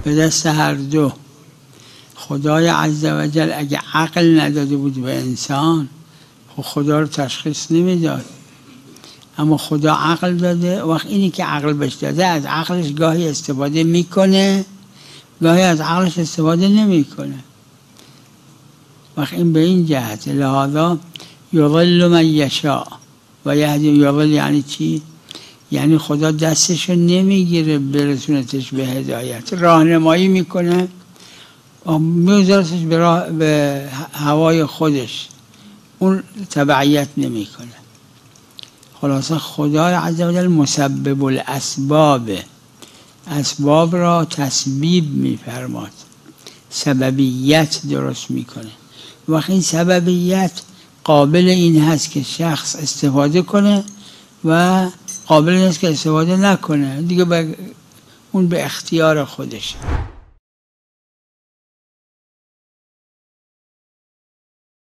به دست هر دو. خدای عزوجل اگه عقل نداده بود به انسان، خب خدا رو تشخیص نمیداد. اما خدا عقل داده، وقت اینی که عقل بهش داده از عقلش گاهی استفاده میکنه، گاهی از عقلش استفاده نمیکنه. وقت این به این جهت، لحاظا یضل من یشاء و یهدی. یضل یعنی چی؟ یعنی خدا دستشو نمیگیره برسونتش به هدایت، راهنمایی میکنه و میذارتش به هوای خودش، اون تبعیت نمیکنه. خلاصه خدای عزوجل مسبب الاسباب، اسباب را تسبیب میفرماد، سببیت درست میکنه. وقتی این سببیت قابل این هست که شخص استفاده کنه و قابل این هست که استفاده نکنه، دیگه اون به اختیار خودشه.